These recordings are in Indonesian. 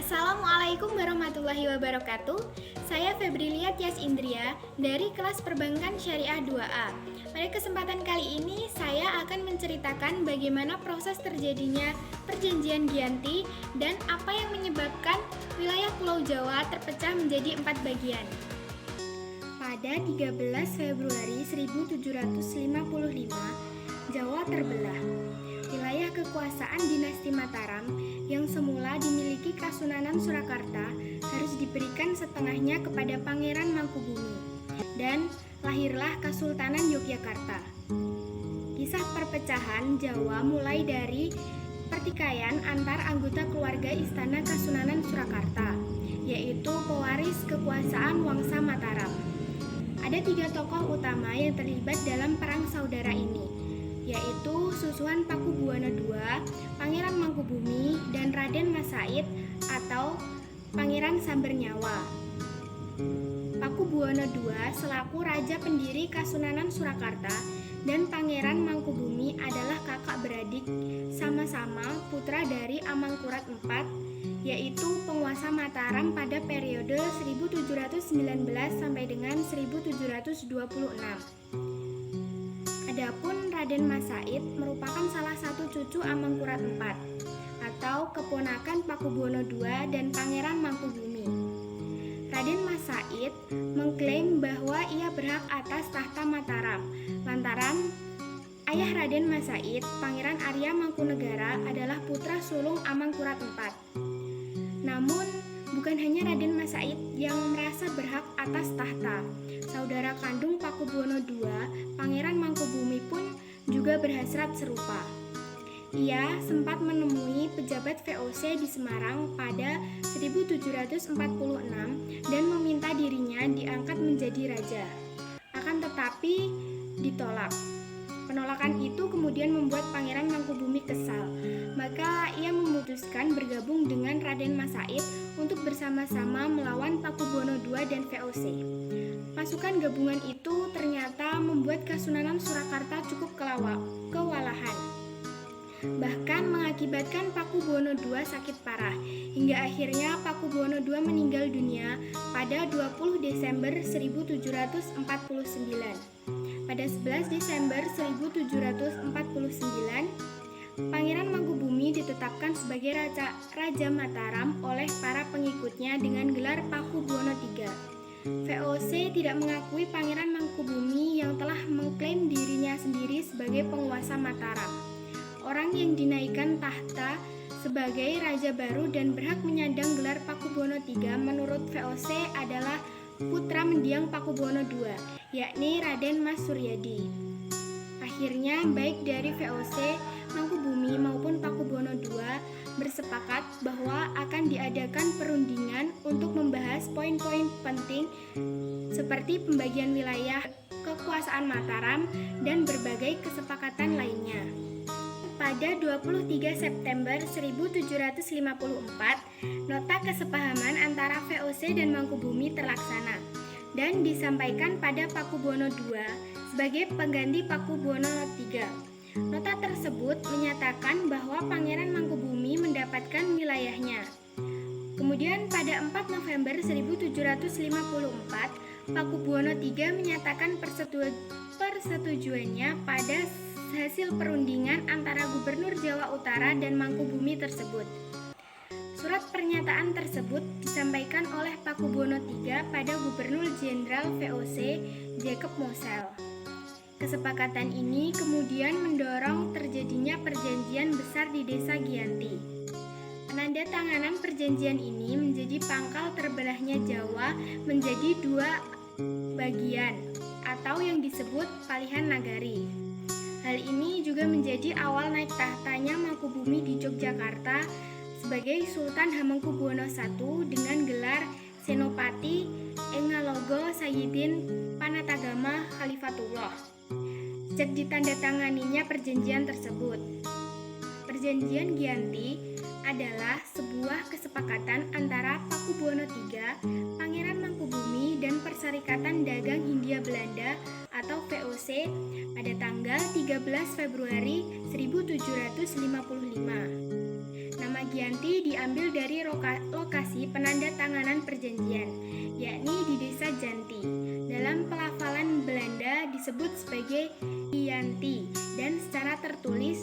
Assalamualaikum warahmatullahi wabarakatuh. Saya Febrilia Tias Indria dari kelas Perbankan Syariah 2A. Pada kesempatan kali ini saya akan menceritakan bagaimana proses terjadinya Perjanjian Giyanti dan apa yang menyebabkan wilayah Pulau Jawa terpecah menjadi 4 bagian. Pada 13 Februari 1755, Jawa terbelah. Wilayah kekuasaan dinasti Mataram yang semula dimiliki Kasunanan Surakarta harus diberikan setengahnya kepada Pangeran Mangkubumi, dan lahirlah Kesultanan Yogyakarta. Kisah perpecahan Jawa mulai dari pertikaian antar anggota keluarga Istana Kasunanan Surakarta, yaitu pewaris kekuasaan Wangsa Mataram. Ada 3 tokoh utama yang terlibat dalam perang saudara ini, yaitu Susuhunan Pakubuwono II, Pangeran Mangkubumi, dan Raden Mas Said atau Pangeran Sambernyawa. Pakubuwono II selaku raja pendiri Kasunanan Surakarta dan Pangeran Mangkubumi adalah kakak beradik, sama-sama putra dari Amangkurat IV, yaitu penguasa Mataram pada periode 1719 sampai dengan 1726. Adapun Raden Mas Said merupakan salah satu cucu Amangkurat IV atau keponakan Pakubuwono II dan Pangeran Mangkubumi. Raden Mas Said mengklaim bahwa ia berhak atas tahta Mataram lantaran ayah Raden Mas Said, Pangeran Arya Mangkunegara, adalah putra sulung Amangkurat IV. Namun, bukan hanya Raden Mas Said yang merasa berhak atas tahta. Saudara kandung Pakubuwono II, Pangeran Mangkubumi pun juga berhasrat serupa. Ia sempat menemui pejabat VOC di Semarang pada 1746 dan meminta dirinya diangkat menjadi raja. Akan tetapi ditolak. Penolakan itu kemudian membuat Pangeran Mangkubumi kesal. Maka ia memutuskan bergabung dengan Raden Mas Said untuk bersama-sama melawan Pakubuwono II dan VOC. Pasukan gabungan itu ternyata membuat Kasunanan Surakarta cukup kewalahan. Bahkan mengakibatkan Pakubuwono II sakit parah, hingga akhirnya Pakubuwono II meninggal dunia pada 20 Desember 1749. Pada 11 Desember 1749, Pangeran Mangkubumi ditetapkan sebagai Raja Mataram oleh para pengikutnya dengan gelar Pakubuwono III. VOC tidak mengakui Pangeran Mangkubumi yang telah mengklaim dirinya sendiri sebagai penguasa Mataram. Orang yang dinaikkan tahta sebagai raja baru dan berhak menyandang gelar Pakubuwono III menurut VOC adalah putra mendiang Pakubuwono II, yakni Raden Mas Suryadi. Akhirnya baik dari VOC, Mangkubumi maupun Pakubuwono II bersepakat bahwa akan diadakan perundingan untuk membahas poin-poin penting seperti pembagian wilayah kekuasaan Mataram dan berbagai kesepakatan lainnya. Pada 23 September 1754, nota kesepahaman antara VOC dan Mangkubumi terlaksana dan disampaikan pada Pakubuwono II sebagai pengganti Pakubuwono III. Nota tersebut menyatakan bahwa Pangeran Mangkubumi mendapatkan wilayahnya. Kemudian pada 4 November 1754, Pakubuwono III menyatakan persetujuannya pada hasil perundingan antara Gubernur Jawa Utara dan Mangkubumi tersebut. Surat pernyataan tersebut disampaikan oleh Pakubuwono III pada Gubernur Jenderal VOC Jacob Mosel. Kesepakatan ini kemudian mendorong terjadinya perjanjian besar di Desa Giyanti. Penandatanganan perjanjian ini menjadi pangkal terbelahnya Jawa menjadi 2 bagian atau yang disebut Palihan Nagari. Hal ini juga menjadi awal naik tahtanya Mangkubumi di Yogyakarta sebagai Sultan Hamengkubuwono I dengan gelar Senopati Engalogo Sayyidin Panatagama Khalifatullah. Sejak ditandatanganinya perjanjian tersebut. Perjanjian Giyanti adalah sebuah kesepakatan antara Pakubuwono III, Pangeran Mangkubumi, dan Perserikatan Dagang Hindia Belanda atau VOC pada tanggal 13 Februari 1755. Nama Nama Giyanti diambil dari lokasi penandatanganan perjanjian, yakni di desa Janti. Dalam pelafalan Belanda disebut sebagai Giyanti dan secara tertulis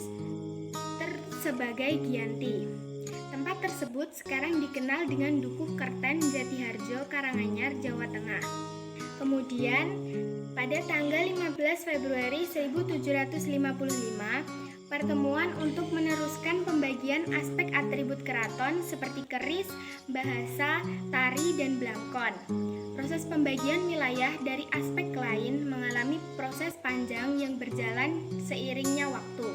sebagai Giyanti. Tempat tersebut sekarang dikenal dengan Dukuh Kerten, Jatiharjo, Karanganyar, Jawa Tengah. Kemudian, pada tanggal 15 Februari 1755, pertemuan untuk meneruskan pembagian aspek atribut keraton seperti keris, bahasa, tari, dan blangkon. Proses pembagian wilayah dari aspek lain mengalami proses panjang yang berjalan seiringnya waktu.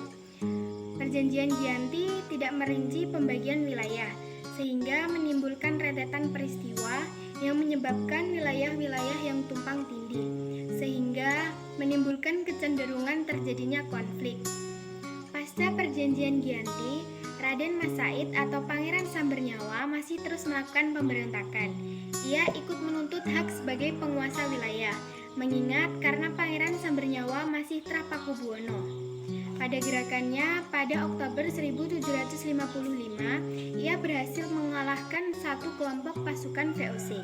Perjanjian Giyanti tidak merinci pembagian wilayah, sehingga menimbulkan rentetan peristiwa yang menyebabkan wilayah-wilayah yang tumpang tindih, sehingga menimbulkan kecenderungan terjadinya konflik. Pasca perjanjian Giyanti, Raden Mas Said atau Pangeran Sambernyawa masih terus melakukan pemberontakan. Ia ikut menuntut hak sebagai penguasa wilayah, mengingat karena Pangeran Sambernyawa masih Trapakubuwono. Pada gerakannya pada Oktober 1755, ia berhasil mengalahkan satu kelompok pasukan VOC.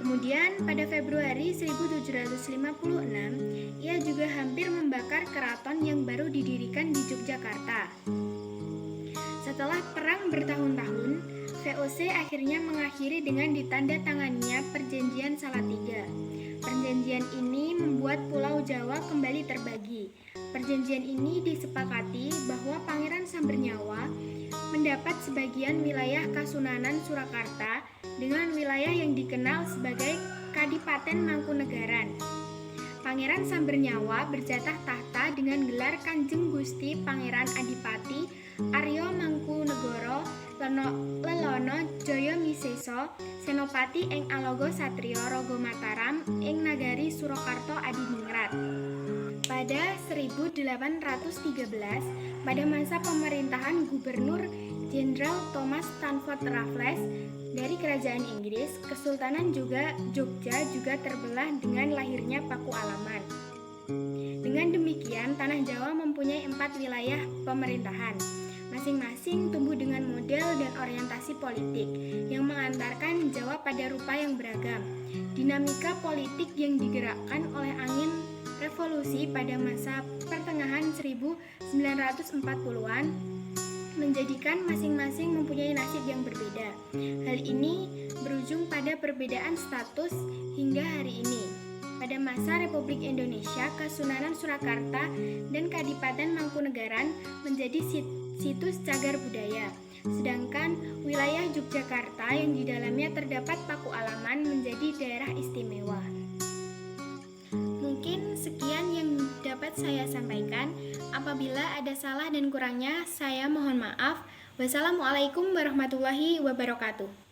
Kemudian pada Februari 1756, ia juga hampir membakar keraton yang baru didirikan di Yogyakarta. Setelah perang bertahun-tahun, VOC akhirnya mengakhiri dengan ditandatangannya Perjanjian Salatiga. Perjanjian ini membuat Pulau Jawa kembali terbagi. Perjanjian ini disepakati bahwa Pangeran Sambernyawa mendapat sebagian wilayah Kasunanan Surakarta dengan wilayah yang dikenal sebagai Kadipaten Mangkunegaran. Pangeran Sambernyawa berjatah tahta dengan gelar Kanjeng Gusti Pangeran Adipati Arya Mangkunegara Lelono Jaya Miseso Senopati ing Alogo Satriya Raga Mataram ing Nagari Surakarta Adiningrat. Pada 1813, pada masa pemerintahan Gubernur Jenderal Thomas Stamford Raffles dari Kerajaan Inggris, Kesultanan Jogja juga terbelah dengan lahirnya Paku Alaman. Dengan demikian, Tanah Jawa mempunyai 4 wilayah pemerintahan. Masing-masing tumbuh dengan model dan orientasi politik yang mengantarkan Jawa pada rupa yang beragam. Dinamika politik yang digerakkan oleh angin revolusi pada masa pertengahan 1940-an menjadikan masing-masing mempunyai nasib yang berbeda. Hal ini berujung pada perbedaan status hingga hari ini. Pada masa Republik Indonesia, Kasunanan Surakarta dan Kadipaten Mangkunegaran menjadi situs cagar budaya. Sedangkan wilayah Yogyakarta yang di dalamnya terdapat Paku Alaman menjadi daerah istimewa. Mungkin sekian yang dapat saya sampaikan. Apabila ada salah dan kurangnya, saya mohon maaf. Wassalamualaikum warahmatullahi wabarakatuh.